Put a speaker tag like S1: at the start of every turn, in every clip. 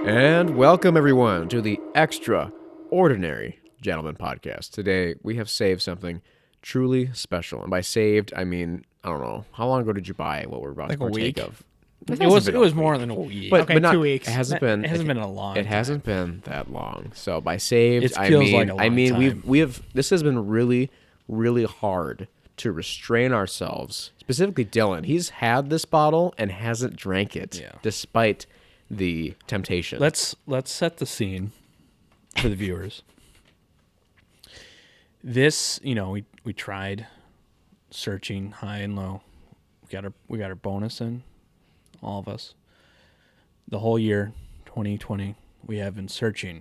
S1: And welcome, everyone, to the Extraordinary Gentleman Podcast. Today, we have saved something truly special. And by saved, I mean, I don't know. How long ago did you buy what we're about to partake of?
S2: It was more than a week.
S1: But
S3: 2 weeks.
S1: It hasn't been
S2: a long
S1: It hasn't been that long. So by saved,
S2: It feels like a long time.
S1: we have this has been really, really hard to restrain ourselves. Specifically Dylan. He's had this bottle and hasn't drank it despite the temptation.
S2: Let's set the scene for the viewers. This, we tried searching high and low. We got our bonus in, all of us. The whole year, 2020, we have been searching,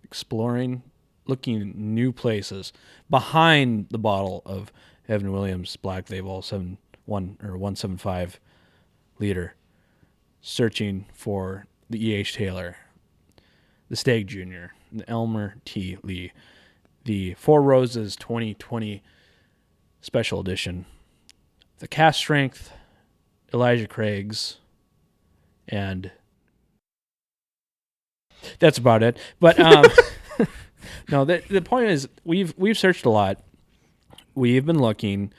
S2: exploring, looking at new places behind the bottle of Evan Williams Black Label 175 liter. Searching for the E.H. Taylor, the Stagg Jr., the Elmer T. Lee, the Four Roses 2020 Special Edition, the Cask Strength, Elijah Craig's, and that's about it. But no, the point is we've searched a lot. We've been looking,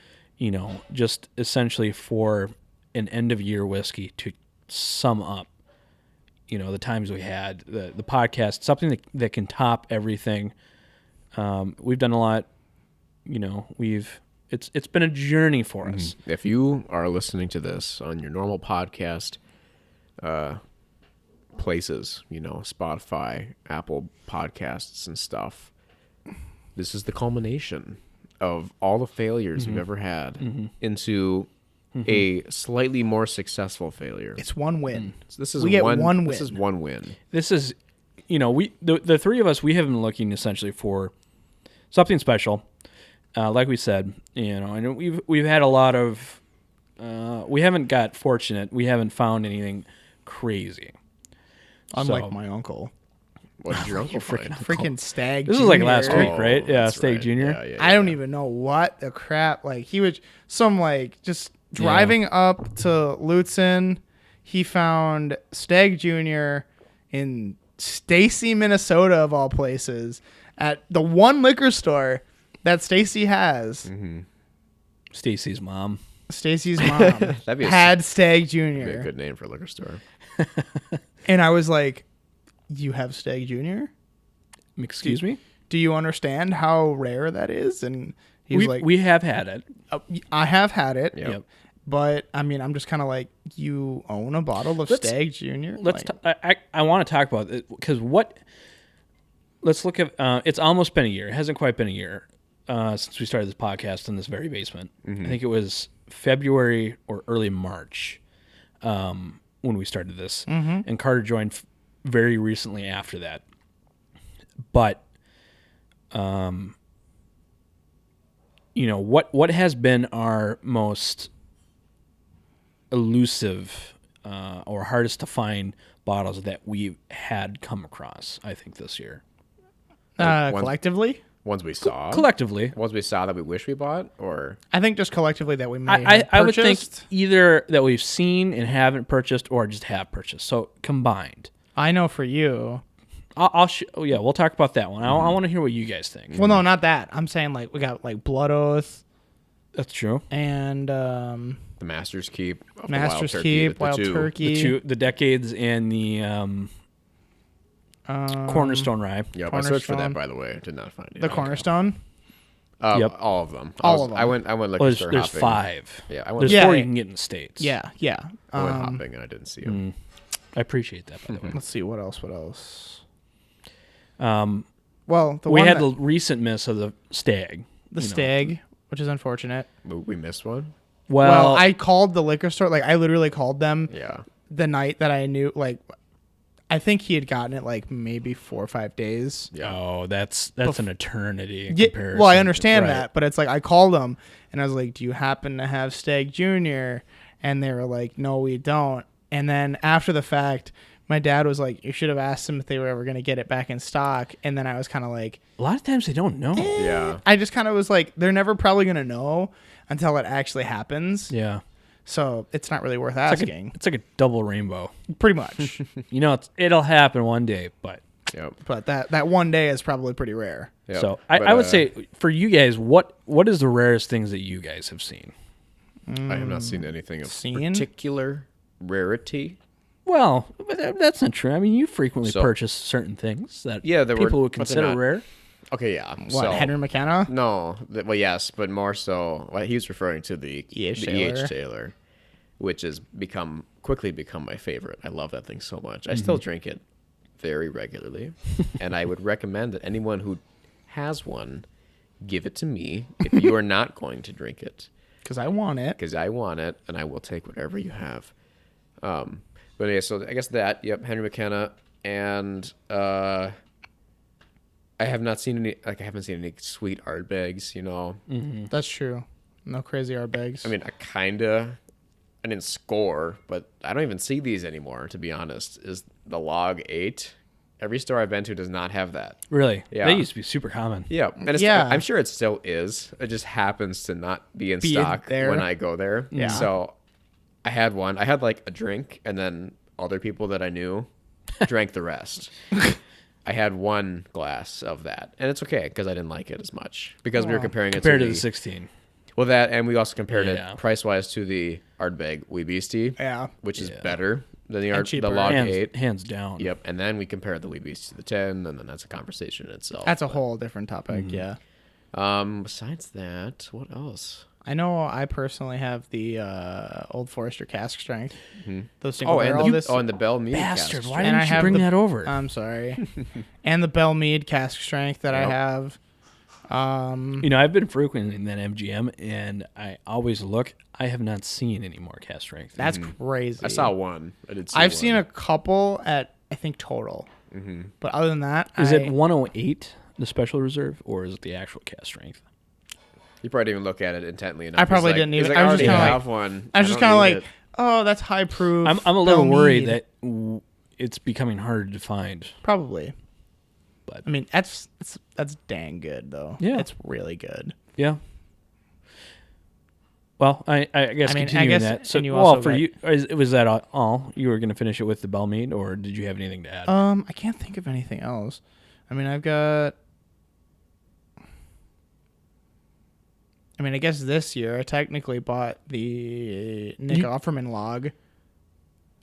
S2: just essentially for an end of year whiskey to sum up, the times we had, the podcast, something that can top everything. We've done a lot, it's been a journey for us.
S1: If you are listening to this on your normal podcast places, Spotify, Apple Podcasts and stuff, this is the culmination of all the failures we've ever had into a slightly more successful failure.
S3: It's one win.
S1: So this is
S3: we get one win.
S1: This is one win.
S2: This is, the three of us, we have been looking essentially for something special. Like we said, and we've had a lot of, we haven't got fortunate. We haven't found anything crazy.
S3: Unlike my uncle.
S1: What did your uncle find?
S3: Freaking Stagg
S2: This
S3: Jr.
S2: was like last week, right? Yeah,
S1: That's
S2: Stagg
S1: right.
S2: Jr.
S1: Yeah.
S3: I don't even know what the crap. Like, he was just driving up to Lutzen. He found Stagg Jr. in Stacy, Minnesota, of all places, at the one liquor store that Stacy has.
S1: Mm-hmm.
S2: Stacy's mom.
S3: Stacy's mom
S1: That'd be
S3: had Stagg Jr.
S1: That'd be a good name for a liquor store.
S3: And I was like, you have Stagg Jr.?
S2: Excuse me?
S3: Do you understand how rare that is? And he was like,
S2: we have had it.
S3: I have had it.
S1: Yep.
S3: But I mean, I'm just kind of like, you own a bottle of Stagg Jr.
S2: I want to talk about it because let's look at, it's almost been a year. It hasn't quite been a year since we started this podcast in this very basement. I think it was February or early March when we started this. And Carter joined very recently after that. But, what has been our most elusive or hardest to find bottles that we've had come across, I think, this year?
S3: Collectively?
S1: Ones we saw?
S2: Collectively.
S1: Ones we saw that we wish we bought? Or
S3: I think just collectively that we may have
S2: I would think
S3: purchased.
S2: either that we've seen and haven't purchased or just have purchased. So combined.
S3: I know for you.
S2: We'll talk about that one. I want to hear what you guys think.
S3: Well, no, not that. I'm saying like we got like Blood Oath
S2: That's true.
S3: and
S1: the Master's Keep. Of
S3: Master's
S1: the
S3: Keep, Wild
S1: two.
S3: Turkey.
S2: The Decades and the Cornerstone Rye.
S1: Yep, I searched for that,
S3: Cornerstone.
S1: by the way. Did not find it.
S3: The Cornerstone.
S2: Yep.
S1: All of them.
S3: All of them.
S1: I went liquor store
S2: There's
S1: hopping.
S2: 5.
S1: Yeah, I went,
S2: There's
S3: Yeah,
S2: 4
S3: yeah.
S2: you can get in the States.
S3: Yeah.
S1: I went hopping and I didn't see them.
S2: I appreciate that, by the way.
S3: Let's see what else.
S2: Um,
S3: Well,
S2: we had the recent miss of the Stagg.
S3: Stagg, which is unfortunate.
S1: We missed one.
S2: Well,
S3: I called the liquor store. Like, I literally called them
S1: Yeah.
S3: the night that I knew. Like, I think he had gotten it like maybe 4 or 5 days.
S1: Yeah.
S2: oh, that's an eternity in
S3: Yeah,
S2: comparison.
S3: well, I understand
S2: Right.
S3: that, but it's like I called them and I was like, "Do you happen to have Stag Junior?" And they were like, "No, we don't." And then after the fact, my dad was like, "You should have asked them if they were ever going to get it back in stock." And then I was kind of like,
S2: A lot of times they don't know.
S1: Yeah.
S3: I just kind of was like, they're never probably going to know until it actually happens.
S2: Yeah.
S3: So it's not really worth
S2: It's
S3: asking.
S2: it's like a double rainbow.
S3: Pretty much.
S2: You know, it'll happen one day, but
S1: Yep.
S3: But that one day is probably pretty rare.
S1: Yep.
S2: so
S1: But,
S2: I would say for you guys, what is the rarest things that you guys have seen?
S1: I have not seen anything of
S3: Seen?
S1: particular rarity.
S2: Well, but that's not true. I mean, you frequently
S1: So-
S2: purchase certain things that
S1: Yeah, there were-
S2: people would
S1: but they're
S2: consider
S1: not-
S2: rare.
S1: Okay, yeah.
S3: What,
S1: so,
S3: Henry McKenna?
S1: No, well, yes, but more so, he was referring to the
S3: E.H.
S1: the
S3: Taylor.
S1: E.H. Taylor, which has quickly become my favorite. I love that thing so much. I still drink it very regularly, and I would recommend that anyone who has one, give it to me if you are not going to drink it,
S3: Because I want it.
S1: because I want it, and I will take whatever you have. But yeah, so I guess that, yep, Henry McKenna, and I have not seen any, I haven't seen any sweet Ardbegs, you know.
S3: That's true. No crazy art bags.
S1: I mean, I didn't score, but I don't even see these anymore, to be honest. Is the log 8? Every store I've been to does not have that.
S2: Really?
S1: Yeah.
S2: They used to be super common.
S1: Yeah, and
S3: Yeah.
S1: I'm sure it still is. It just happens to not be in
S3: Be
S1: stock
S3: there.
S1: when I go there.
S3: Yeah.
S1: So I had one. I had like a drink, and then other people that I knew drank the rest. I had one glass of that, and it's okay because I didn't like it as much because we were comparing it
S2: Compared
S1: to
S2: to the 16.
S1: well, that, and we also compared
S2: Yeah.
S1: it price wise to the Ardbeg Wee Beastie,
S3: yeah.
S1: which is
S2: Yeah.
S1: better than the
S3: And
S1: the
S3: cheaper.
S1: log 8.
S2: Hands down.
S1: Yep, and then we compared the Wee Beastie to the 10, and then that's a conversation in itself.
S3: That's a whole different topic. Yeah.
S1: Besides that, what else?
S3: I know I personally have the Old Forester cask strength. Those single
S1: Oh, and
S3: barrel. This,
S1: the Bell Mead
S2: Bastard,
S1: cask
S2: why
S3: And I
S2: didn't you
S3: have
S2: bring
S3: the-
S2: that over?
S3: I'm sorry. And the Bell Mead cask strength that I
S1: Yep.
S3: have.
S2: You know, I've been frequenting that MGM, and I always look. I have not seen any more cast strength.
S3: That's crazy.
S1: I saw one. I did see
S3: I've
S1: one.
S3: seen a couple at, I think, total. But other than that,
S2: Is it 108, the special reserve, or is it the actual cast strength?
S1: You probably didn't even look at it intently enough.
S3: I probably
S1: He's like-
S3: didn't
S1: he's
S3: even-
S1: like,
S3: I was just
S1: already
S3: kinda
S1: have one.
S3: I was just
S1: don't
S3: kind of
S1: need
S3: like,
S1: it.
S3: oh, that's high proof.
S2: I'm a little
S3: Bell
S2: worried
S3: Mead.
S2: that it's becoming harder to find.
S3: Probably.
S2: But
S3: I mean, that's dang good though.
S2: Yeah.
S3: It's really good.
S2: yeah. Well, I guess
S3: I mean, I
S2: continuing
S3: guess-
S2: that. So,
S3: and you
S2: well,
S3: also
S2: for
S3: got-
S2: you, was that all? You were going to finish it with the Bell Mead, or did you have anything to add?
S3: I can't think of anything else. I mean, I guess this year I technically bought the Nick Offerman log.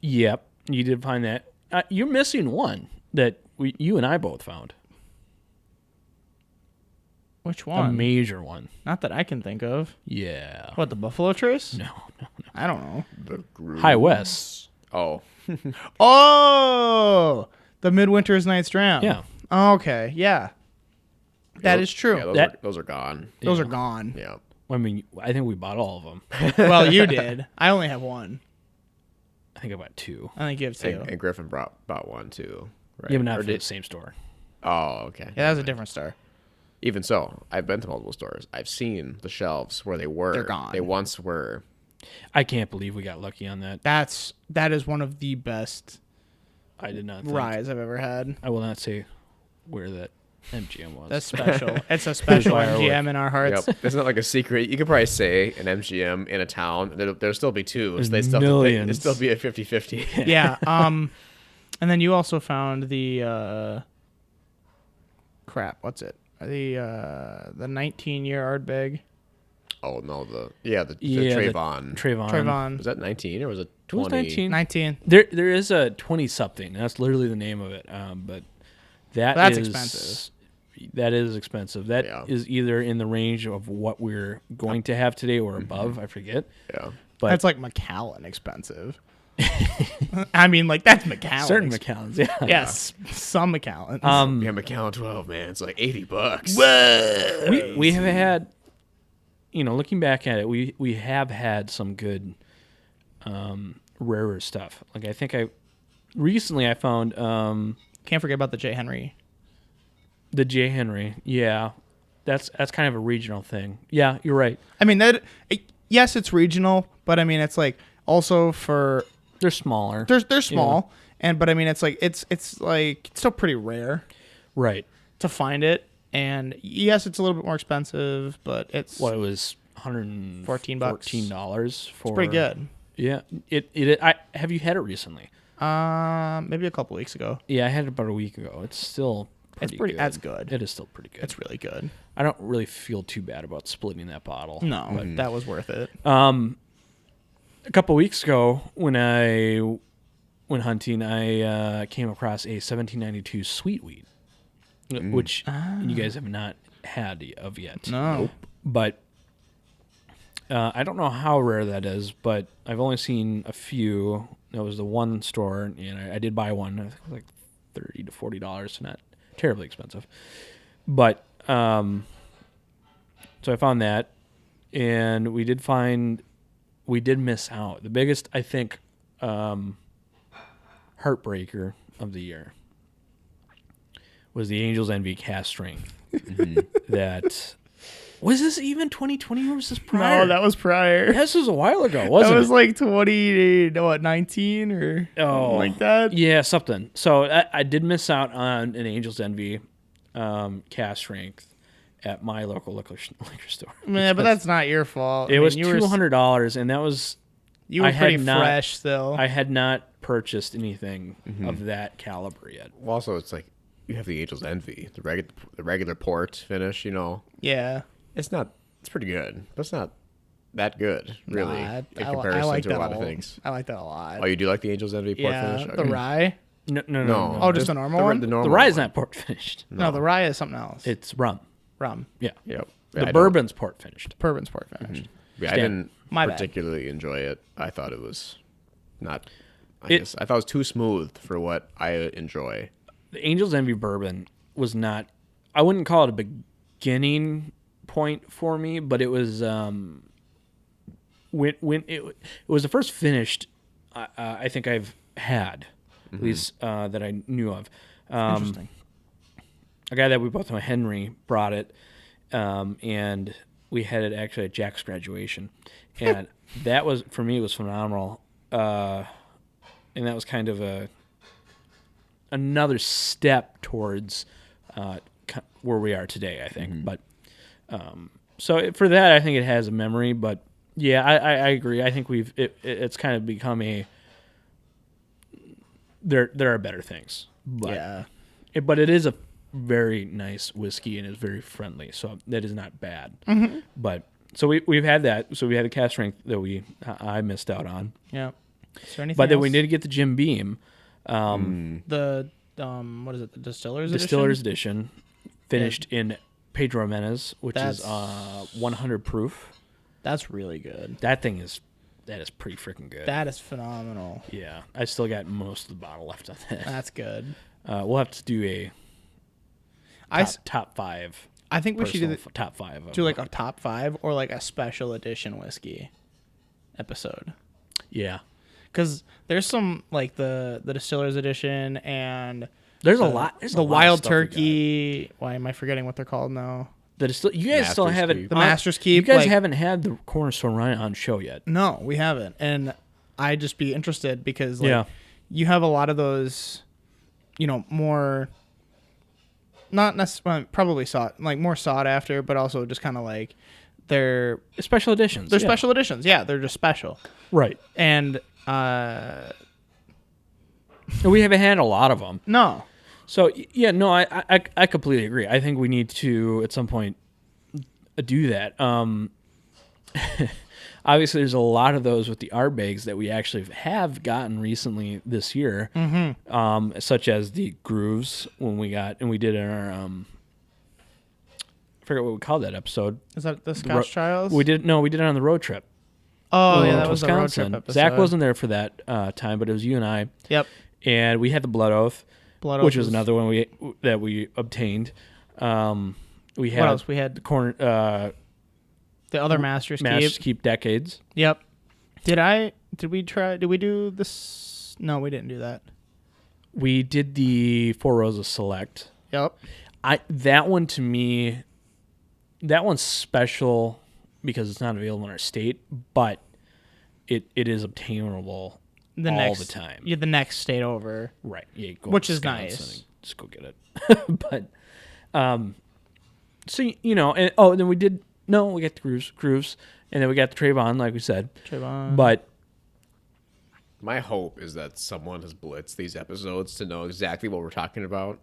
S2: Yep, you did find that. You're missing one that you and I both found.
S3: Which
S2: A
S3: one?
S2: major one.
S3: Not that I can think of.
S2: Yeah.
S3: What, the Buffalo Trace?
S2: No.
S3: I don't know.
S1: The Grooves.
S2: High West.
S1: Oh,
S3: Oh, the Midwinter's Night's Dram.
S2: Yeah.
S3: Oh, okay. Yeah. That is true.
S1: Yeah,
S2: That-
S1: those are gone.
S3: Those are gone.
S1: Yeah.
S2: I mean, I think we bought all of them.
S3: Well, you did. I only have one.
S2: I think I bought 2.
S3: I think you have two.
S1: And Griffin bought one too. Right?
S2: Yeah, but not
S1: Or
S2: from the
S1: did-
S2: same store.
S1: Oh, okay.
S3: Yeah, that was a different store.
S1: Even so, I've been to multiple stores. I've seen the shelves where they were.
S3: They're gone.
S1: They once were.
S2: I can't believe we got lucky on that.
S3: That is one of the best
S2: I did not think.
S3: ryes I've ever had.
S2: I will not say where that MGM was.
S3: That's special. It's a special
S2: Firework.
S3: MGM in our hearts.
S1: Yep. It's not like a secret. You could probably say an MGM in a town. There'll still be two.
S2: There's
S1: So they still
S2: millions.
S1: It'd still be a 50-50.
S3: Yeah. And then you also found the what's it? The 19-year Ardbeg.
S1: Oh no, the
S2: Yeah,
S1: Trayvon.
S3: Trayvon.
S1: Was that 19 or was it
S2: It was
S1: 20?
S2: 19.
S3: 19.
S2: There is a 20 something. That's literally the name of it. But
S3: That's
S2: is-
S3: expensive.
S2: That is expensive. That is
S1: Yeah.
S2: either in the range of what we're going to have today or above. I forget.
S1: Yeah.
S2: But
S3: That's like Macallan expensive. I mean, like, that's Macallan.
S2: certain Macallans, yeah.
S3: Yes, some Macallans.
S1: Yeah, Macallan 12, man. It's like $80.
S2: We have had looking back at it, we have had some good rarer stuff. Like I think recently I found
S3: Can't forget about the J. Henry.
S2: the J. Henry. Yeah, that's kind of a regional thing. Yeah, you're right.
S3: I mean yes, it's regional, but I mean it's like also for
S2: They're smaller.
S3: they're small, but I mean it's like it's like it's still pretty rare
S2: Right.
S3: to find it, and yes, it's a little bit more expensive, but it's
S2: Well, it was $114 for.
S3: it's pretty good.
S2: Yeah. Have you had it recently?
S3: Maybe a couple weeks ago.
S2: Yeah, I had it about a week ago. It's still pretty good.
S3: That's good.
S2: It is still pretty good.
S3: It's really good.
S2: I don't really feel too bad about splitting that bottle.
S3: No, but that was worth it.
S2: A couple weeks ago, when I went hunting, I came across a 1792 sweet wheat, which you guys have not had of yet.
S3: No.
S2: But I don't know how rare that is, but I've only seen a few. That was the one store, and I did buy one. I think it was like $30 to $40, so not terribly expensive. But so I found that, and we did miss out. The biggest, I think, heartbreaker of the year was the Angel's Envy cask strength. That was this even 2020 or was this prior?
S3: No, that was prior.
S2: This was a while ago, wasn't
S3: That was
S2: it?
S3: like 19 or something like that.
S2: Yeah, something. So I did miss out on an Angel's Envy cask strength at my local liquor store.
S3: Man, but that's not your fault.
S2: It was $200, and that was
S3: You were
S2: I had
S3: pretty
S2: not-
S3: fresh still.
S2: I had not purchased anything of that caliber yet.
S1: Well, also, it's like you have the Angel's Envy, the regular port finish.
S3: Yeah.
S1: It's pretty good, but it's not that good, really,
S3: Nah,
S1: in
S3: I
S1: comparison
S3: like
S1: to
S3: that
S1: a lot
S3: a
S1: of things.
S3: I like that a lot.
S1: Oh, you do like the Angel's Envy port
S3: yeah,
S1: finish?
S3: the rye.
S2: No.
S3: Oh, just the normal one?
S1: The normal
S2: The rye is
S1: one.
S2: not port finished.
S3: No, the rye is something else.
S2: It's rum.
S3: Rum.
S2: Yeah.
S1: Yep.
S2: The bourbon's port finished.
S3: Bourbon's port finished.
S1: Yeah, I didn't
S3: My bad.
S1: particularly enjoy it. I thought it was not. I
S2: It-
S1: guess I thought it was too smooth for what I enjoy.
S2: The Angel's Envy bourbon was not. I wouldn't call it a beginning point for me, but it was when it was the first finished. I think I've had, at least that I knew of.
S3: Interesting.
S2: A guy that we both know, Henry, brought it, and we had it actually at Jack's graduation, and that was for me. It was phenomenal, and that was kind of another step towards where we are today, I think. But so for that, I think it has a memory. But yeah, I agree. I think it's kind of become a. There are better things, but
S3: Yeah.
S2: but it is a very nice whiskey and is very friendly, so that is not bad. But so we've had that. So we had a cask strength that I missed out on.
S3: Yeah. Is there anything
S2: But then
S3: else?
S2: we did get the Jim Beam,
S3: the what is it? The
S2: Distiller's Edition, finished in Pedro Jimenez, which is
S3: That's-
S2: 100 proof.
S3: That's really good.
S2: That is pretty freaking good.
S3: That is phenomenal.
S2: Yeah, I still got most of the bottle left on that.
S3: That's good.
S2: We'll have to do a top five.
S3: I think we should do
S2: personal top five. Of
S3: do like a top 5 or like a special edition whiskey episode.
S2: yeah.
S3: Because there's some like the Distiller's Edition and
S2: There's a lot. There's a
S3: the
S2: lot of
S3: Wild
S2: stuff we got.
S3: Turkey. Why am I forgetting what they're called now?
S2: You guys still
S1: Master's
S2: haven't.
S1: Keep.
S3: The Master's Keep,
S2: You guys
S3: like-
S2: haven't had the Cornerstone Rye on show yet.
S3: No, we haven't. And I'd just be interested because like
S2: Yeah.
S3: you have a lot of those, more not necessarily probably more sought after, but also just kind of like they're
S2: Special editions.
S3: they're
S2: yeah.
S3: special editions. Yeah, they're just special.
S2: Right.
S3: And
S2: And we haven't had a lot of them.
S3: no.
S2: So yeah, no, I completely agree. I think we need to at some point do that. Obviously, there's a lot of those with the art bags that we actually have gotten recently this year, such as the grooves when we did our I forget what we called that episode.
S3: Is that the Scotch Trials?
S2: We did it on the road trip.
S3: Oh
S2: We
S3: yeah,
S2: went
S3: that
S2: to
S3: was the road
S2: Wisconsin.
S3: trip episode.
S2: Zach wasn't there for that time, but it was you and I,
S3: Yep.
S2: and we had the Blood Oath.
S3: Blood Oath
S2: Which was another one we obtained. We had
S3: What else? We
S2: the
S3: had
S2: corner
S3: The other Master's
S2: Master's
S3: Keep.
S2: Keep Decades.
S3: Yep. Did we do this? No, we didn't do that.
S2: We did the Four Roses Select.
S3: Yep.
S2: That one to me, that one's special because it's not available in our state, but it is obtainable the time.
S3: Yeah, the next state over.
S2: Right. Yeah, go
S3: Which
S2: to
S3: is
S2: Wisconsin
S3: nice.
S2: and just go get it. But so and then we got the Grooves, and then we got the Trayvon, like we said.
S3: Trayvon.
S2: But
S1: My hope is that someone has blitzed these episodes to know exactly what we're talking about.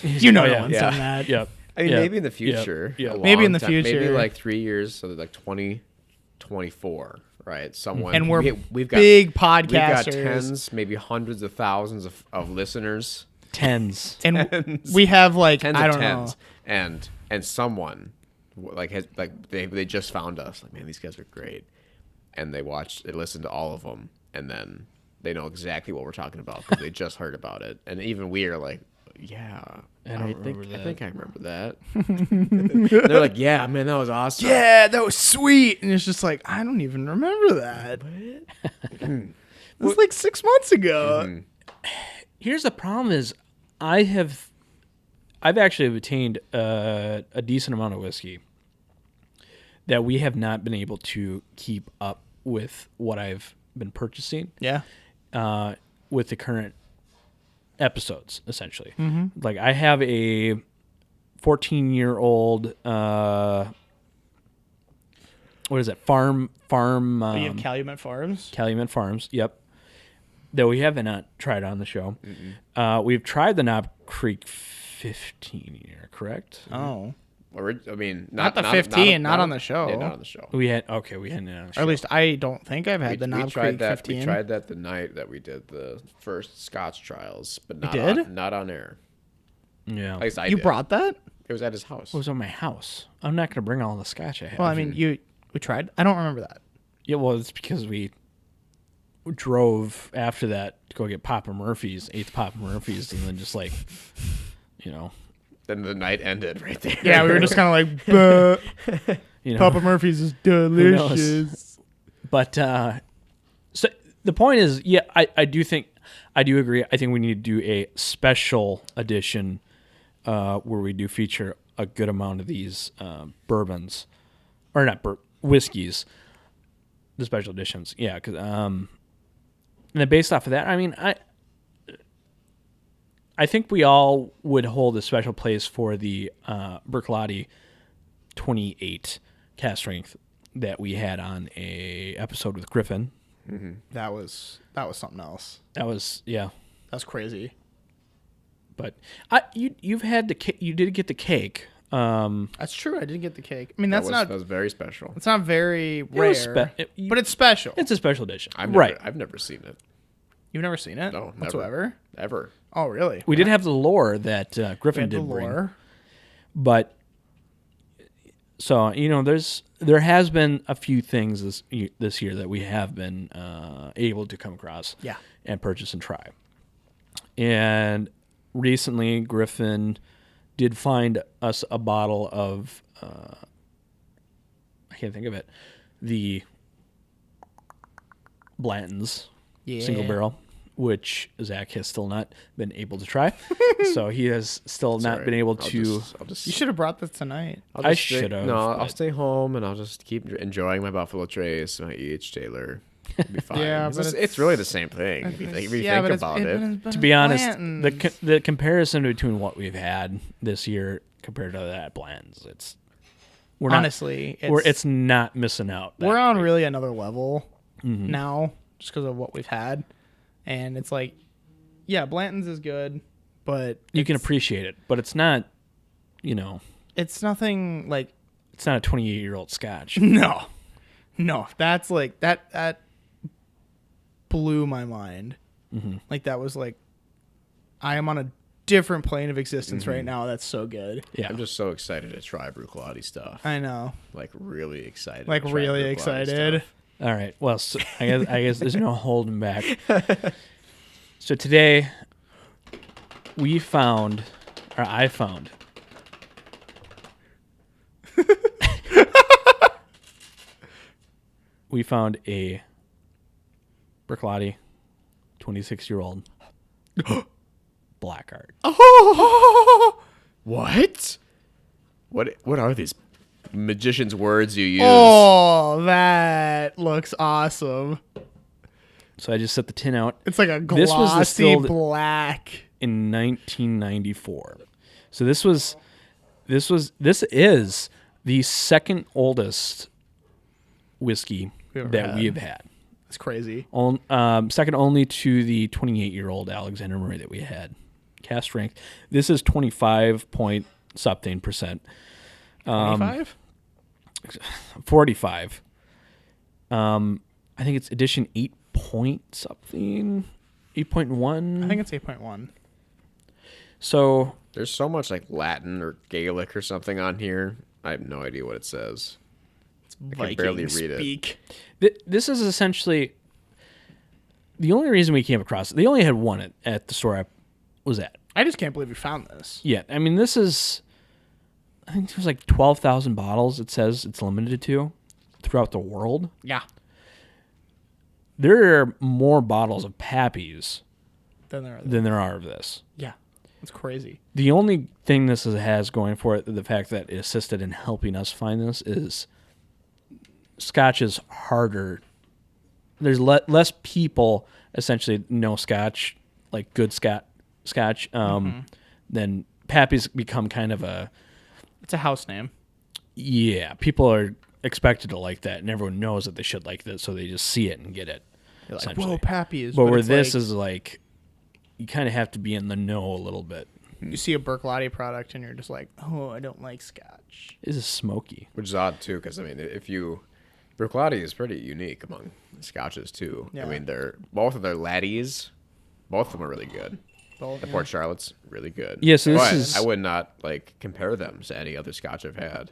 S3: You know,
S2: Oh,
S3: no
S2: yeah.
S3: one's
S1: Yeah.
S3: done that.
S2: Yep.
S1: I mean,
S2: Yep.
S1: maybe in the future.
S2: Yep.
S1: a
S3: Maybe in
S1: long
S3: the
S1: time, maybe
S3: future.
S1: like 3 years, so like 2024, right? Someone
S3: And we're
S1: we've got
S3: big
S1: we've got
S3: podcasters.
S1: tens, maybe hundreds of thousands of listeners.
S2: Tens.
S3: And we have like
S1: Tens
S3: I
S1: of
S3: don't
S1: tens,
S3: know.
S1: and someone they just found us like, man, these guys are great, and they listened to all of them, and then they know exactly what we're talking about because they just heard about it, and even we are like, yeah, I think I remember that. They're like, yeah, man, that was awesome.
S3: Yeah, that was sweet. And it's just like, I don't even remember that. It was like 6 months ago.
S2: Here's the problem: is I've actually obtained a decent amount of whiskey that we have not been able to keep up with what I've been purchasing.
S3: Yeah.
S2: With the current episodes, essentially. Like I have a 14-year-old what is it? Farm
S3: you have Calumet Farms.
S2: Calumet Farms. Yep. That we have not tried on the show. We've tried the Knob Creek 15 year, correct?
S3: Oh.
S1: I mean,
S3: Not the 15, not on the show.
S1: Yeah, not on the show.
S2: We hadn't on the show.
S3: Or at least I don't think I've had the
S1: we
S3: Knob
S1: tried
S3: Creek
S1: that.
S3: 15.
S1: We tried that the night that we did the first Scotch trials, but not
S3: did?
S1: not on air.
S2: Yeah.
S1: At least I
S3: You
S1: did.
S3: brought that?
S1: It was at his house.
S2: It was on my house. I'm not going to bring all the scotch I have.
S3: Well, I mean, we tried. I don't remember that.
S2: Yeah, well, it's because we drove after that to go get Papa Murphy's, ate the Papa Murphy's, and then just like,
S1: Then the night ended right there.
S3: Yeah, we were just kind of like, "Bah,
S2: you know.
S3: Papa Murphy's is delicious.
S2: But so the point is, yeah, I do agree. I think we need to do a special edition where we do feature a good amount of these bourbons, or not whiskeys, the special editions. Yeah, because and then based off of that, I mean, I think we all would hold a special place for the Bruichladdich 28 cask strength that we had on a episode with Griffin.
S1: Mm-hmm.
S3: That was something else.
S2: That was
S3: That's crazy.
S2: But you did get the cake.
S3: That's true. I didn't get the cake. I mean, that
S1: was very special.
S3: it's not very rare, but it's special.
S2: It's a special edition,
S1: I've never seen it.
S3: You've never seen it?
S1: No,
S3: whatsoever.
S1: Ever.
S3: Oh, really?
S2: We did have the lore that Griffin did bring, but so there has been a few things this year that we have been able to come across, and purchase and try. And recently, Griffin did find us a bottle of I can't think of it, the Blanton's single barrel, which Zach has still not been able to try. So he has still not been able to.
S3: You should have brought this tonight.
S2: I should have.
S1: No, I'll stay home and I'll just keep enjoying my Buffalo Trace, my E.H. Taylor. It'll be fine.
S3: Yeah,
S1: it's,
S3: but
S1: it's really the same thing if you think about it.
S2: To be honest, the comparison between what we've had this year compared to that Blanton's, it's not missing out.
S3: We're on really another level now, just because of what we've had, and it's like, yeah, Blanton's is good, but
S2: you can appreciate it, but it's not,
S3: it's nothing like.
S2: It's not a 28-year-old Scotch.
S3: No, that's like that blew my mind. Like that was like, I am on a different plane of existence right now. That's so good.
S2: Yeah,
S1: I'm just so excited to try Bruichladdich stuff.
S3: I know.
S1: Like really excited.
S3: Like really excited.
S2: All right. Well, so I guess there's no holding back. So today I found we found a Bruichladdich 26-year-old black art.
S1: What? What are these magician's words you use?
S3: Oh, that looks awesome.
S2: So I just set the tin out.
S3: It's like a
S2: This was
S3: glossy
S2: distilled
S3: black.
S2: in 1994. So this is the second oldest whiskey
S3: We've ever
S2: that
S3: had.
S2: we have had.
S3: It's crazy.
S2: Second only to the 28-year-old Alexander Murray that we had. Cask strength. This is 25 point something percent.
S3: 25?
S2: 45. I think it's edition 8 point something. 8.1.
S3: I think it's 8.1.
S2: So
S1: There's so much like Latin or Gaelic or something on here. I have no idea what it says. I can barely read it.
S3: speak.
S2: this is essentially the only reason we came across it. They only had one at the store I was at.
S3: I just can't believe we found this.
S2: Yeah, I mean, this is, I think there's like 12,000 bottles it says it's limited to throughout the world.
S3: Yeah.
S2: There are more bottles of Pappy's
S3: Then there are.
S2: than there are of this.
S3: Yeah. It's crazy.
S2: The only thing this has going for it, the fact that it assisted in helping us find this, is Scotch is harder. There's less people essentially know Scotch, like good Scotch, then Pappy's become kind of a,
S3: It's a house name.
S2: yeah, people are expected to like that, and everyone knows that they should like this, so they just see it and get it.
S3: You're like,
S2: essentially.
S3: whoa, Pappy's.
S2: But where
S3: it's
S2: this
S3: like,
S2: is like, you kind of have to be in the know a little bit.
S3: you see a Bruichladdich product and you're just like, oh, I don't like Scotch.
S2: This is smoky.
S1: Which is odd too, because I mean, Bruichladdich is pretty unique among Scotches too.
S3: Yeah.
S1: I mean, both of their laddies, both of them are really good.
S3: Both,
S1: The Port Charlotte's really good.
S2: Yeah, so this
S1: But
S2: is-
S1: I would not like compare them to any other Scotch I've had.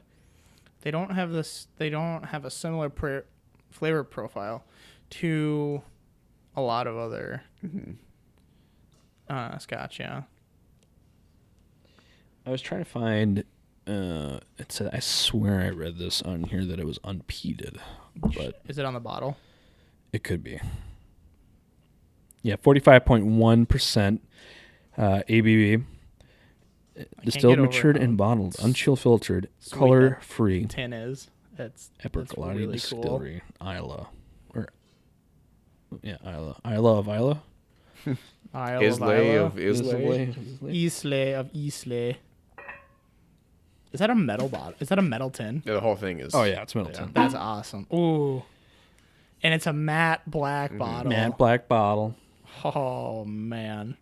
S3: They don't have this. They don't have a similar flavor profile to a lot of other Scotch. Yeah.
S2: I was trying to find. It said, I swear I read this on here that it was un-peated, but
S3: Is it on the bottle?
S2: it could be. Yeah, 45.1% ABV. Distilled,
S3: over
S2: matured,
S3: how
S2: and bottled, unchill filtered,
S3: sweet
S2: color free.
S3: Tin is. That's
S2: Bruichladdich
S3: really
S2: Distillery, Isla. Isla of Isla.
S3: cool. Isle
S1: Islay
S3: of
S1: of Islay.
S3: Islay of Islay. Is that a metal bottle? Is that a metal tin?
S1: Yeah, the whole thing is.
S2: Oh yeah, it's Middleton.
S3: That's awesome. Ooh. And it's a matte black bottle.
S2: Matte black bottle.
S3: Oh man.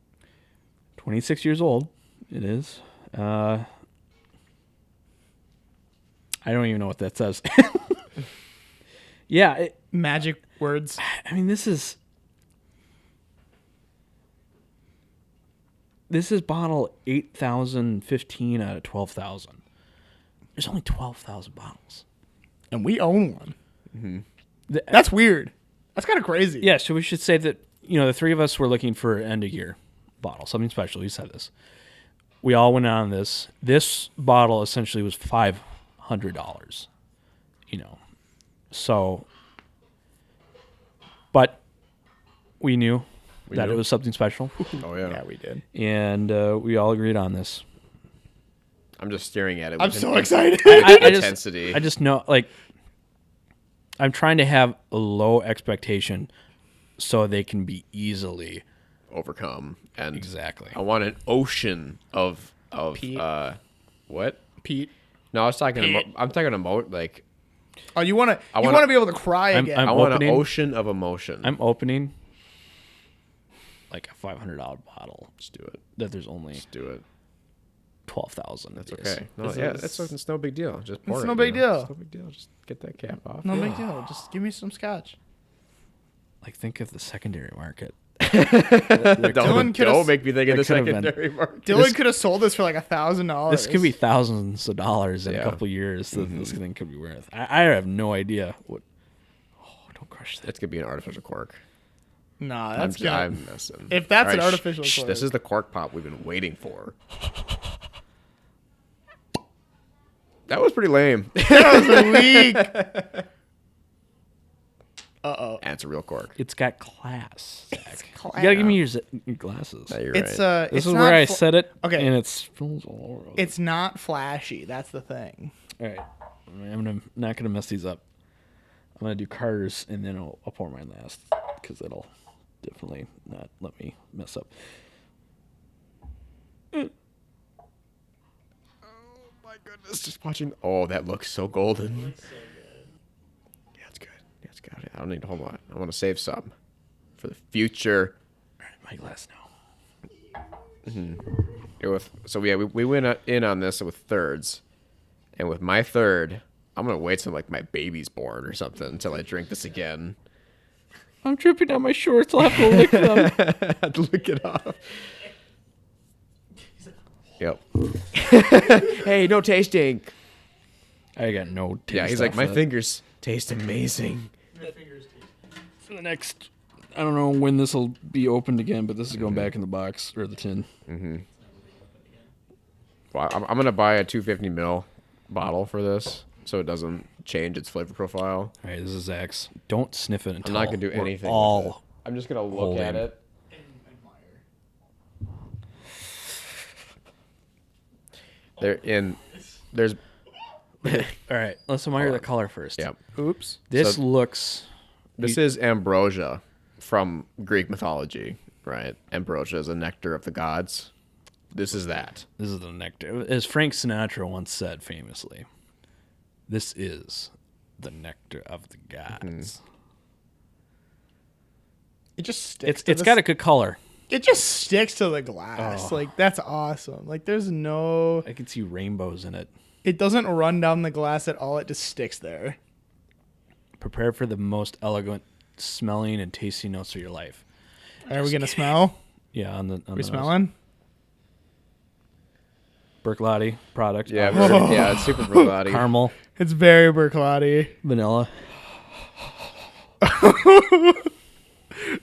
S2: 26 years old. It is. I don't even know what that says. Yeah,
S3: Magic words.
S2: I mean, this is bottle 8,015 out of 12,000. There's only 12,000 bottles.
S3: And we own one.
S2: The-
S3: That's weird. That's kind of crazy.
S2: Yeah, so we should say that, the three of us were looking for an end of year bottle, something special. You said this. We all went on this. This bottle essentially was $500. So, but we knew that
S1: knew.
S2: it was something special,
S1: Oh yeah.
S3: Yeah, we did.
S2: and we all agreed on this.
S1: I'm just staring at it.
S3: I'm
S1: with
S3: so excited.
S1: intensity.
S2: I just know, I'm trying to have a low expectation so they can be easily
S1: overcome and
S2: exactly.
S1: I want an ocean of
S3: Pete.
S1: what?
S3: Pete.
S1: No, I was talking.
S3: Pete.
S1: I'm talking about like
S3: Oh, you want to
S1: wanna-
S3: be able to cry
S2: I'm-
S3: again.
S2: I'm
S1: I want
S2: opening-
S1: an ocean of emotion.
S2: I'm opening like a $500 bottle
S1: Just do it.
S2: that there's only
S1: Just do it.
S2: 12,000.
S1: That's
S2: of these.
S1: okay. No,
S3: This
S1: yeah,
S3: is-
S1: it's no big deal. Just pour
S3: It's
S1: it.
S3: no big deal.
S1: It's no big deal. Just get that cap off.
S3: No big deal. Just give me some scotch.
S2: Like, think of the secondary market.
S1: Don't
S3: could've-
S1: make me think of
S2: that
S1: the
S2: could've been-
S1: secondary market.
S3: Dylan could have sold this for like $1,000.
S2: This could be thousands of dollars in a
S1: Yeah.
S2: couple of years that this thing could be worth. I have no idea what. Oh, don't crush that.
S1: That's gonna be an artificial cork.
S3: Nah, that's good.
S1: I'm messing.
S3: If that's
S1: All
S3: an
S1: right,
S3: artificial
S1: shh,
S3: cork.
S1: this is the cork pop we've been waiting for. That was pretty lame.
S3: That was weak.
S1: And it's a real cork.
S2: It's got class, Zach.
S3: class.
S2: You gotta give me your glasses.
S1: Yeah, you're
S3: It's
S1: right.
S2: This
S3: it's
S2: is
S3: not
S2: where I
S3: fl-
S2: set it.
S3: Okay.
S2: And it spills all over.
S3: It's not flashy. That's the thing.
S2: All right. Not gonna mess these up. I'm gonna do Carter's and then I'll pour mine last because that'll definitely not let me mess up.
S1: Oh my goodness! Just watching. Oh, that looks so golden. Yeah, it's good. Yeah, it's good. I don't need a whole lot. I want to save some for the future.
S2: All right, my glass now.
S1: We went in on this with thirds, and with my third, I'm gonna wait till like my baby's born or something until I drink this again.
S2: I'm dripping down my shorts. I'll have to lick them.
S1: I had to lick it off. Yep. Hey, no tasting.
S2: I got no taste.
S1: Yeah, he's like,
S2: off
S1: my
S2: that.
S1: fingers taste amazing.
S2: For the next, I don't know when this will be opened again, but this is going back in the box or the tin.
S1: Well, I'm gonna buy a 250 ml bottle for this, so it doesn't change its flavor profile.
S2: All right, this is Zach's. Don't sniff it until
S1: I'm not gonna do
S2: we're
S1: anything. with
S2: all
S1: it. I'm just gonna look
S2: holding.
S1: at it. There's
S2: All right, let's admire the color first.
S1: yeah.
S3: Oops.
S2: This
S1: So-
S2: looks.
S1: This is ambrosia from Greek mythology, right? Ambrosia is a nectar of the gods. This is that.
S2: This is the nectar. As Frank Sinatra once said famously, this is the nectar of the gods.
S3: It just sticks.
S2: It's got a good color.
S3: It just sticks to the glass.
S2: Oh.
S3: Like that's awesome. Like there's no.
S2: I can see rainbows in it.
S3: It doesn't run down the glass at all. It just sticks there.
S2: Prepare for the most elegant smelling and tasting notes of your life.
S3: Are we gonna smell?
S2: Yeah, on the
S3: We smelling?
S2: Bruichladdich product.
S1: Yeah,
S2: obviously.
S1: yeah, it's super Bruichladdich.
S2: Caramel,
S3: It's very Bruichladdich.
S2: vanilla.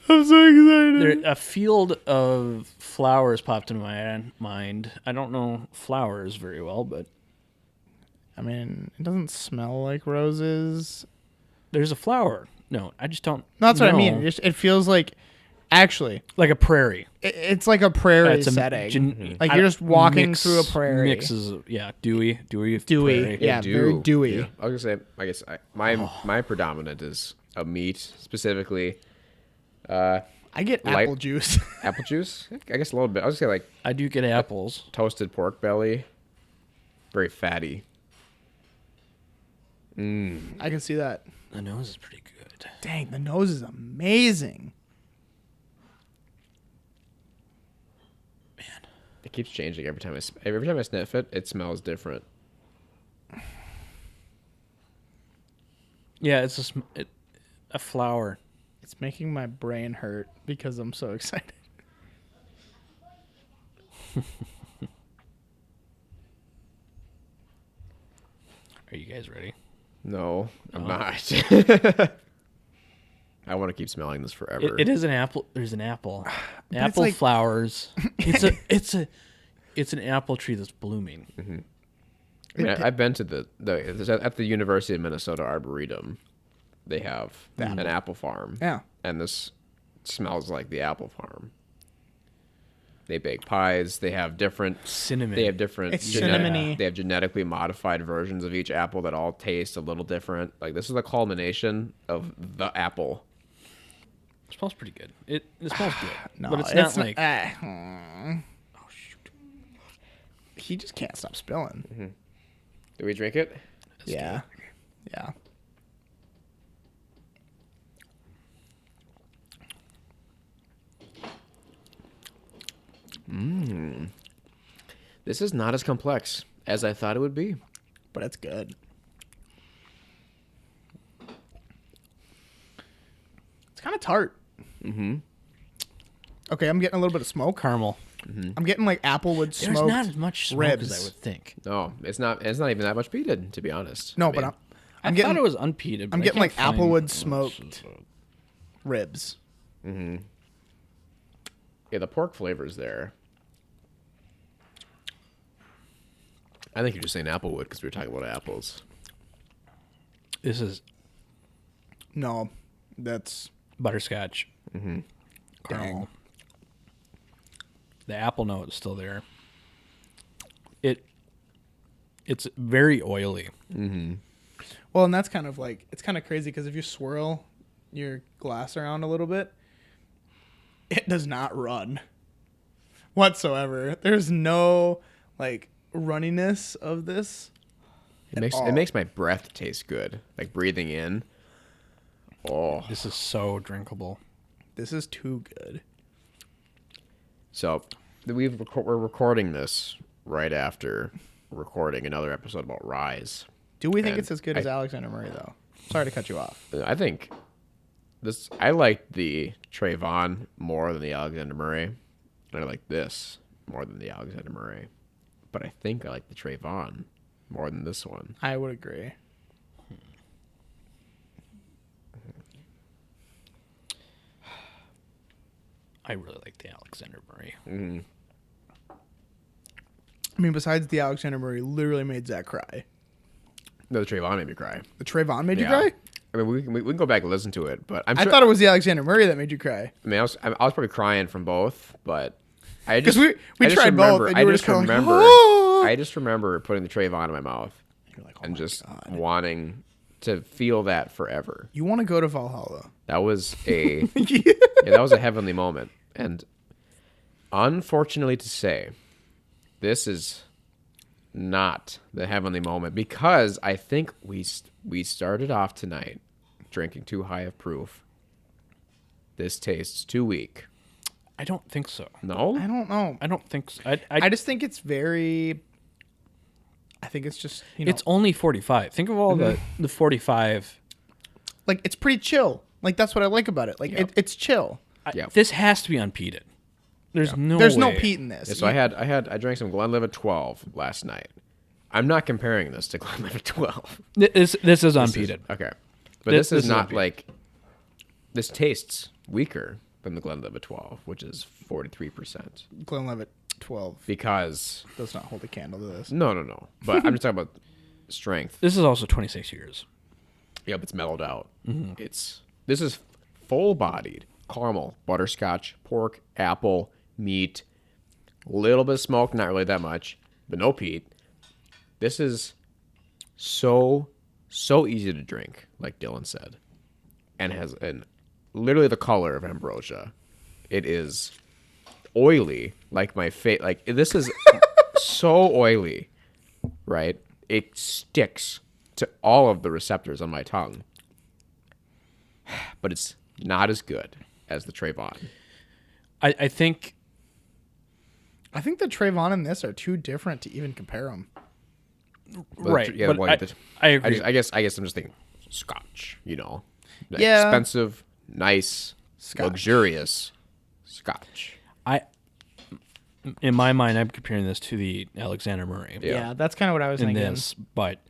S3: I'm so excited.
S2: A field of flowers popped into my mind. I don't know flowers very well, but
S3: I mean, it doesn't smell like roses.
S2: there's a flower. No, I just don't.
S3: No, that's what I
S2: know.
S3: mean. It feels like, actually,
S2: Like a prairie.
S3: it's like a prairie
S2: It's a
S3: setting. Like you're just walking through a prairie.
S2: Mixes, yeah, dewy.
S3: Dewy.
S2: prairie.
S3: Yeah, very dewy.
S1: Yeah. I was gonna say, I guess my predominant is a meat, specifically
S3: I get
S1: Light-
S3: apple juice.
S1: apple juice. I guess a little bit. I was gonna say like
S2: I do get apples.
S1: toasted pork belly, very fatty.
S3: I can see that.
S2: The nose is pretty good.
S3: Dang, the nose is amazing.
S2: Man,
S1: It keeps changing every time I sniff it. It smells different.
S2: yeah, it's a flower.
S3: It's making my brain hurt because I'm so excited.
S2: Are you guys ready?
S1: No, I'm not. I want to keep smelling this forever.
S2: It is an apple. There's an apple.
S3: it's
S2: Apple
S3: like-
S2: flowers. It's an apple tree that's blooming.
S1: I mean, I've been to at the University of Minnesota Arboretum. They have an apple farm.
S3: Yeah.
S1: And this smells like the apple farm. They bake pies. They have different
S2: Cinnamon.
S1: They have different.
S3: It's cinnamony.
S1: They have genetically modified versions of each apple that all taste a little different. Like this is the culmination of the apple.
S2: It smells pretty good. It smells good,
S3: No,
S2: but it's not like.
S3: Oh shoot! He just can't stop spilling.
S1: Do we drink it?
S3: Yeah, yeah.
S1: This is not as complex as I thought it would be.
S3: But it's good. It's kind of tart. Mm-hmm. Okay, I'm getting a little bit of smoke.
S2: Caramel.
S3: I'm getting like applewood
S2: There's
S3: smoked
S2: not as much smoke
S3: ribs.
S2: as I would think.
S1: No, it's not. It's not even that much peated, to be honest.
S3: No,
S1: I
S3: but
S1: mean,
S2: I
S3: I'm
S2: thought
S3: getting
S2: it was unpeated.
S3: I'm
S2: but I
S3: getting
S2: can't
S3: like
S2: find
S3: applewood
S2: much.
S3: smoked ribs.
S1: yeah, the pork flavor's there. I think you're just saying applewood because we were talking about apples.
S2: This is
S3: No, That's
S2: butterscotch,
S1: Mm-hmm.
S2: caramel.
S3: Dang.
S2: The apple note is still there. It's very oily.
S1: Mm-hmm.
S3: well, and that's kind of like it's kind of crazy because if you swirl your glass around a little bit, it does not run whatsoever. There's no like runniness of this.
S1: It makes my breath taste good, like breathing in. Oh,
S2: This is so drinkable.
S3: This is too good.
S1: so we're recording this right after recording another episode about Rise.
S3: Do we think
S1: And
S3: it's as good as Alexander Murray though? Sorry to cut you off.
S1: I think I like the Trayvon more than the Alexander Murray, and I like this more than the Alexander Murray. But I think I like the Trayvon more than this one.
S3: I would agree.
S2: I really like the Alexander Murray.
S1: Mm-hmm.
S3: I mean, besides the Alexander Murray literally made Zach cry.
S1: No, the Trayvon made me cry.
S3: The Trayvon made you
S1: Yeah.
S3: cry?
S1: I mean, we can go back and listen to it, but
S3: I thought it was the Alexander Murray that made you cry.
S1: I mean, I was probably crying from both, but I
S3: Because
S1: just
S3: we
S1: I just
S3: tried both,
S1: remember-
S3: and
S1: I
S3: you were
S1: just
S3: just kind of like,
S1: remember
S3: "Oh!"
S1: I just remember putting the Trayvon in my mouth
S3: You're like, oh
S1: and
S3: my
S1: just
S3: God.
S1: wanting to feel that forever.
S3: You want to go to Valhalla?
S1: That was yeah, that was a heavenly moment, and unfortunately to say, this is not the heavenly moment because I think we started off tonight drinking too high of proof. This tastes too weak.
S2: I don't think so.
S1: No,
S3: I don't know.
S2: I don't think so.
S3: I just think it's very. I think it's just
S2: It's only 45. Think of all the 45.
S3: like it's pretty chill. Like that's what I like about it. Like
S1: Yep.
S3: it's chill.
S1: Yep.
S2: This has to be unpeated. There's no
S3: There's no
S2: way.
S3: peat in this.
S1: So I drank some Glenlivet 12 last night. I'm not comparing this to Glenlivet 12.
S2: This is unpeated.
S1: Okay. But
S2: This
S1: this is
S2: is
S1: not
S2: unpeated.
S1: like this tastes weaker than the Glenlivet 12, which is 43%.
S3: Glenlivet 12
S1: Because
S3: does not hold a candle to this.
S1: no. But I'm just talking about strength.
S2: This is also 26 years.
S1: Yep, it's mellowed out. This is full-bodied caramel, butterscotch, pork, apple, meat, little bit of smoke, not really that much, but no peat. This is so easy to drink, like Dylan said, and has literally the color of ambrosia. It is oily, like my face. Like this is so oily, right? It sticks to all of the receptors on my tongue, but it's not as good as the Trayvon.
S2: I think
S3: I think the Trayvon and this are too different to even compare them.
S2: right.
S1: Yeah,
S2: but
S1: well,
S2: I agree.
S1: I guess I'm just thinking Scotch. You know, like
S3: Yeah.
S1: expensive, nice,
S3: Scotch.
S1: luxurious Scotch.
S2: In my mind, I'm comparing this to the Alexander Murray.
S1: Yeah.
S3: That's kind of what I was
S2: in
S3: thinking.
S2: this, but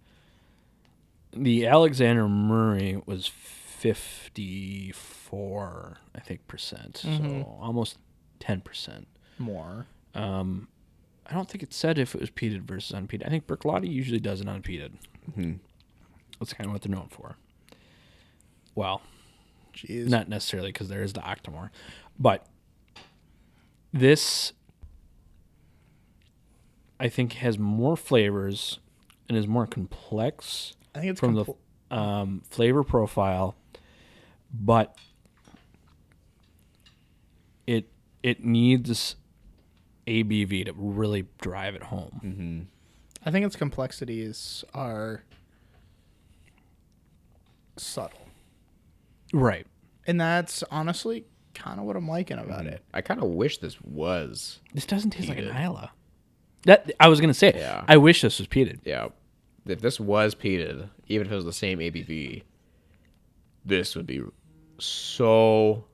S2: the Alexander Murray was 54, I think, percent. So almost 10%.
S3: More.
S2: I don't think it said if it was peated versus unpeated. I think Bruichladdich usually does it unpeated. That's kind of what they're known for. Well,
S3: Jeez.
S2: not necessarily because there is the Octomore, but this I think has more flavors and is more complex
S3: I think it's
S2: from the flavor profile, but it needs ABV to really drive it home.
S3: I think its complexities are subtle.
S2: Right.
S3: And that's honestly kind of what I'm liking about it.
S1: I kind of wish this was.
S2: This doesn't taste like
S1: Peated.
S2: an Isla. That I was gonna say.
S1: Yeah.
S2: I wish this was peated.
S1: Yeah, if this was peated, even if it was the same ABV, this would be so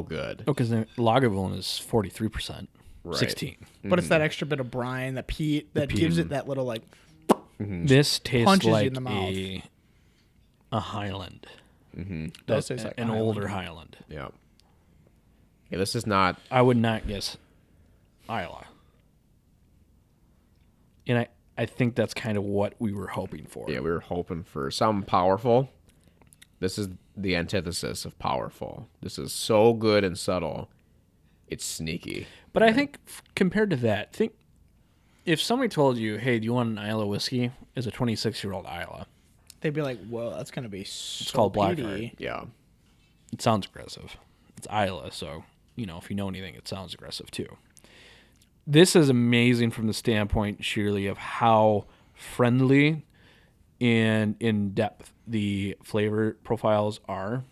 S1: good.
S2: Oh, because the Lagavulin is 43%,
S1: Right.
S2: 16.
S3: But it's that extra bit of brine, the peat, that gives it that little like.
S2: This tastes
S3: Punches you
S2: like
S3: in the mouth.
S2: a Highland.
S3: Does taste like
S2: an
S3: Highland.
S2: older Highland.
S1: Yeah. Yeah, this is not.
S2: I would not guess Isla. And I think that's kind of what we were hoping for.
S1: Yeah, we were hoping for something powerful. This is the antithesis of powerful. This is so good and subtle. It's sneaky.
S2: But I think compared to that, think if somebody told you, "Hey, do you want an Isla whiskey?" as a 26-year-old Isla,
S3: They'd be like, "Whoa, that's gonna be so
S2: it's called
S3: peaty."
S2: Blackheart.
S1: Yeah.
S2: It sounds aggressive. It's Isla, so if you know anything, it sounds aggressive too. This is amazing from the standpoint, surely, of how friendly and in depth the flavor profiles are.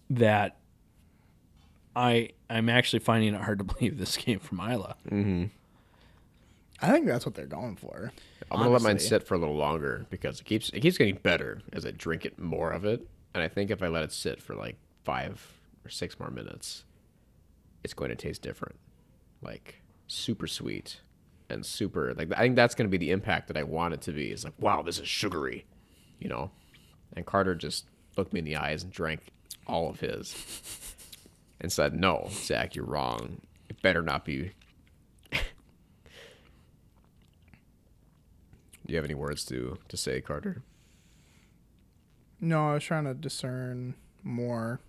S2: That I'm actually finding it hard to believe this came from Isla.
S1: Mm-hmm.
S3: I think that's what they're going for.
S1: I'm gonna let mine sit for a little longer because it keeps getting better as I drink it more of it. And I think if I let it sit for like 5 or 6 more minutes, it's going to taste different. Like super sweet and super I think that's gonna be the impact that I want it to be. It's like, wow, this is sugary, And Carter just looked me in the eyes and drank all of his and said, "No, Zach, you're wrong. It better not be." Do you have any words to say, Carter?
S3: No, I was trying to discern more.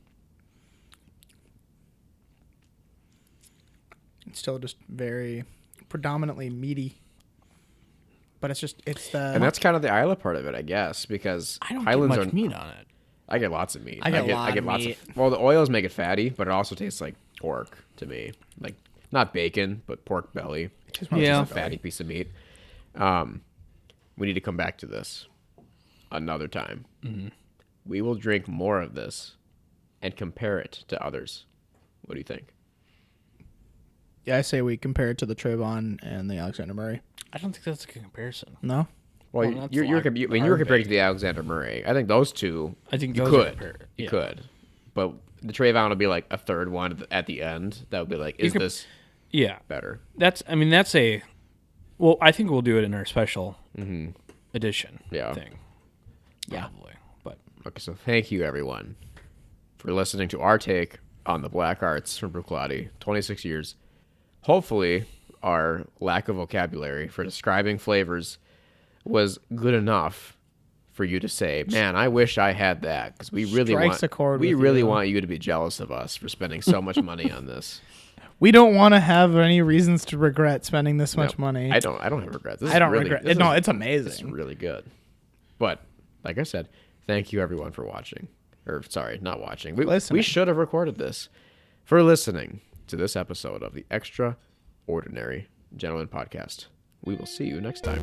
S3: It's still just very predominantly meaty. But it's the...
S1: And that's kind of the Isla part of it, I guess, because
S2: I don't
S1: Highlands
S2: get much meat on it.
S1: I get lots of meat.
S3: I get lots
S1: of. Well, the oils make it fatty, but it also tastes like pork to me. Like not bacon, but pork belly. It just
S2: Yeah.
S1: a fatty piece of meat. We need to come back to this another time.
S2: Mm-hmm.
S1: We will drink more of this and compare it to others. What do you think?
S3: Yeah, I say we compare it to the Trayvon and the Alexander Murray.
S2: I don't think that's a good comparison.
S3: No?
S1: Well,
S2: that's
S1: you were comparing it to the Alexander Murray. I think those two.
S2: I think
S1: you
S2: those
S1: could.
S2: are compared.
S1: You
S2: Yeah.
S1: could, but the Trayvon would be like a third one at the end. That would be like, is this
S2: Yeah.
S1: better?
S2: That's a. Well, I think we'll do it in our special edition thing.
S3: Yeah.
S2: Probably. But
S1: Okay, so thank you everyone for listening to our take on the Black Arts from Bruichladdich. 26 years. Hopefully, our lack of vocabulary for describing flavors was good enough for you to say, "Man, I wish I had that," because we really
S3: Strikes a chord with you.
S1: want you to be jealous of us for spending so much money on this.
S3: We don't want to have any reasons to regret spending this much money.
S1: I don't have regrets. This
S3: I don't
S1: is really,
S3: regret
S1: this
S3: it. No,
S1: is-
S3: it's amazing.
S1: It's really good. But like I said, thank you everyone for watching. Or sorry, not watching. We
S3: Listening.
S1: should have recorded this. For listening to this episode of the Extraordinary Gentleman Podcast. We will see you next time.